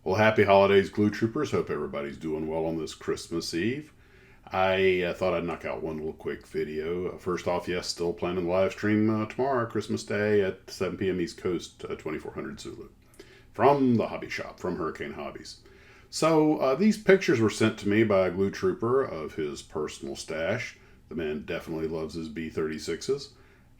Well, happy holidays, Glue Troopers. Hope everybody's doing well on this Christmas Eve. I thought I'd knock out one little quick video. First off, yes, still planning the live stream tomorrow, Christmas Day at 7 p.m. East Coast, 2400 Zulu, from the hobby shop, from Hurricane Hobbies. So these pictures were sent to me by a Glue Trooper of his personal stash. The man definitely loves his B-36s.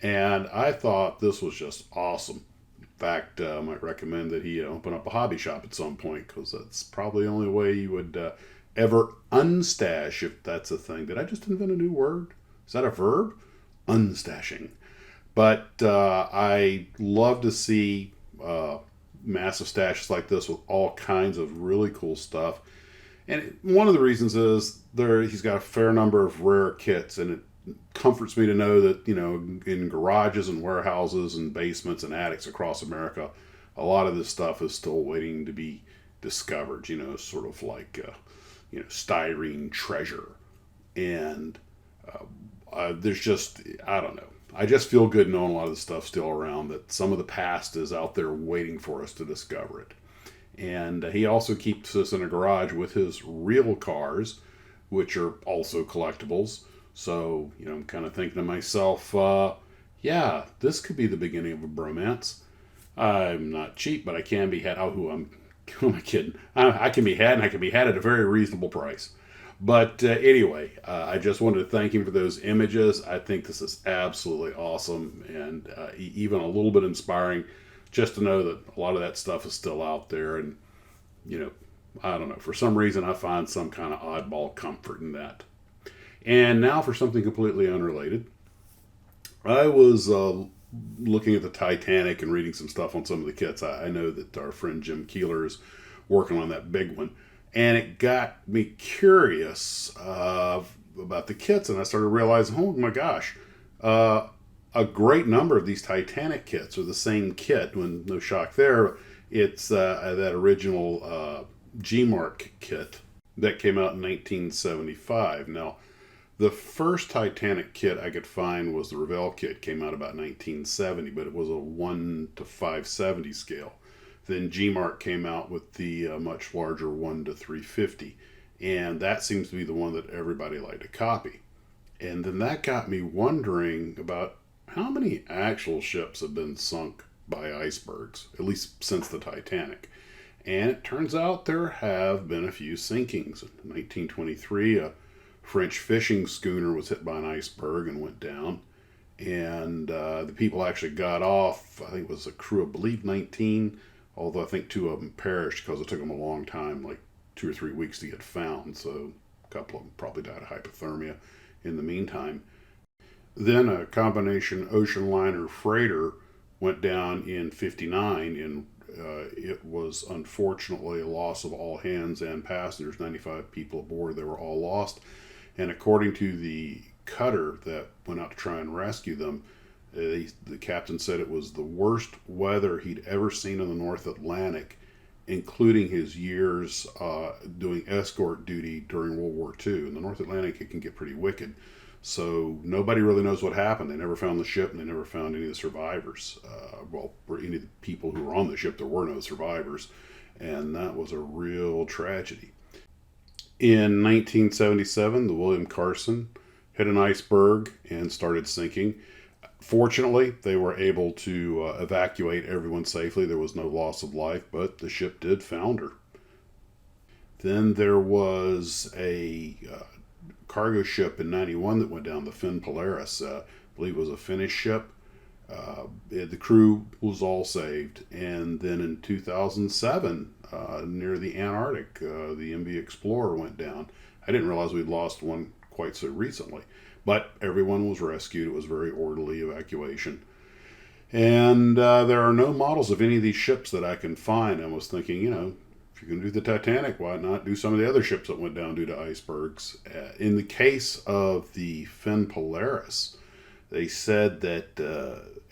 And I thought this was just awesome. In fact, I might recommend that he open up a hobby shop at some point because that's probably the only way you would ever unstash, if that's a thing. Did I just invent a new word? Is that a verb? Unstashing. But I love to see massive stashes like this with all kinds of really cool stuff. And one of the reasons is he's got a fair number of rare kits, and it comforts me to know that in garages and warehouses and basements and attics across America, a lot of this stuff is still waiting to be discovered. Sort of like styrene treasure, and there's just I don't know. I just feel good knowing a lot of the stuff still around. That some of the past is out there waiting for us to discover it. And he also keeps us in a garage with his real cars, which are also collectibles. So, I'm kind of thinking to myself, yeah, this could be the beginning of a bromance. I'm not cheap, but I can be had. Oh, who am I kidding? I can be had, and I can be had at a very reasonable price. But anyway, I just wanted to thank him for those images. I think this is absolutely awesome and even a little bit inspiring just to know that a lot of that stuff is still out there. And, I don't know, for some reason I find some kind of oddball comfort in that. And now for something completely unrelated. I was looking at the Titanic and reading some stuff on some of the kits. I know that our friend Jim Keeler is working on that big one. And it got me curious about the kits, and I started realizing, oh my gosh, a great number of these Titanic kits are the same kit. When no shock there, it's that original G-Mark kit that came out in 1975. Now, the first Titanic kit I could find was the Revell kit, came out about 1970, but it was a 1 to 570 scale. Then G-Mark came out with the much larger 1 to 350, and that seems to be the one that everybody liked to copy. And then that got me wondering about how many actual ships have been sunk by icebergs, at least since the Titanic. And it turns out there have been a few sinkings. In 1923, a French fishing schooner was hit by an iceberg and went down. And the people actually got off. I think it was a crew of, I believe, 19, although I think two of them perished because it took them a long time, like 2 or 3 weeks to get found. So a couple of them probably died of hypothermia in the meantime. Then a combination ocean liner freighter went down in 59, and it was unfortunately a loss of all hands and passengers. 95 people aboard, they were all lost. And according to the cutter that went out to try and rescue them, the captain said it was the worst weather he'd ever seen in the North Atlantic, including his years doing escort duty during World War II. In the North Atlantic, it can get pretty wicked. So nobody really knows what happened. They never found the ship, and they never found any of the survivors. Or any of the people who were on the ship. There were no survivors, and that was a real tragedy. In 1977, the William Carson hit an iceberg and started sinking. Fortunately, they were able to evacuate everyone safely. There was no loss of life, but the ship did founder. Then there was a cargo ship in 91 that went down, the Finn Polaris. I believe it was a Finnish ship. The crew was all saved. And then in 2007, near the Antarctic, the MV Explorer went down. I didn't realize we'd lost one quite so recently. But everyone was rescued. It was a very orderly evacuation. And there are no models of any of these ships that I can find. I was thinking, if you're going to do the Titanic, why not do some of the other ships that went down due to icebergs? In the case of the Finn Polaris, they said that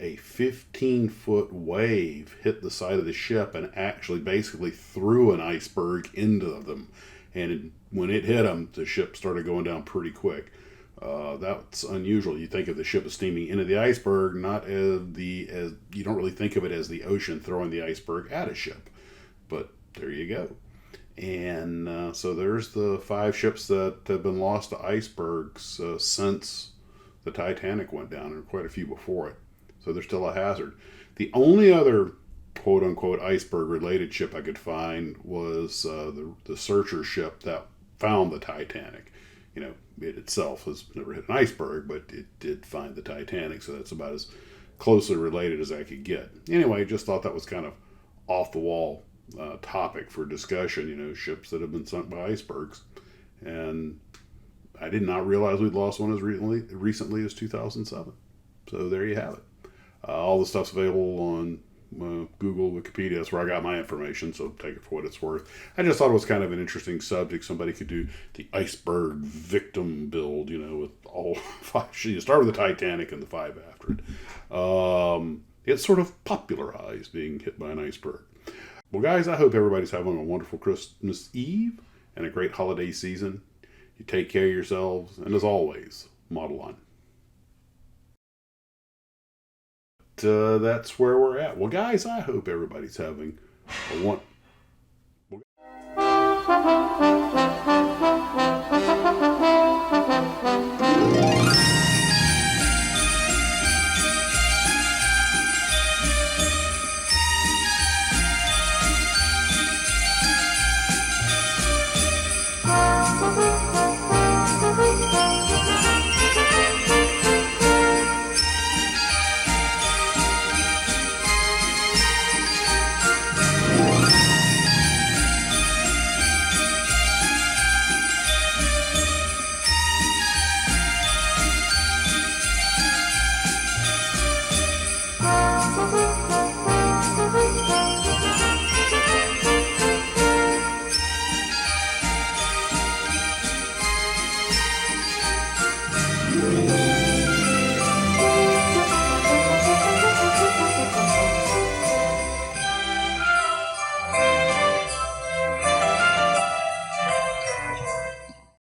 a 15-foot wave hit the side of the ship and actually basically threw an iceberg into them. And when it hit them, the ship started going down pretty quick. That's unusual. You think of the ship as steaming into the iceberg, not as you don't really think of it as the ocean throwing the iceberg at a ship. But there you go. And so there's the 5 ships that have been lost to icebergs since the Titanic went down, and quite a few before it. So they're still a hazard. The only other quote unquote iceberg related ship I could find was the searcher ship that found the Titanic. You know, it itself has never hit an iceberg, but it did find the Titanic, so that's about as closely related as I could get. Anyway, just thought that was kind of off the wall topic for discussion. You know, ships that have been sunk by icebergs, and I did not realize we'd lost one as recently as 2007. So there you have it. All the stuff's available on Google, Wikipedia. That's where I got my information, so take it for what it's worth. I just thought it was kind of an interesting subject. Somebody could do the iceberg victim build, you know, with all 5. You start with the Titanic and the 5 after it. It's sort of popularized being hit by an iceberg. Well, guys, I hope everybody's having a wonderful Christmas Eve and a great holiday season. You take care of yourselves, and as always, model on. That's where we're at. Well, guys, I hope everybody's having a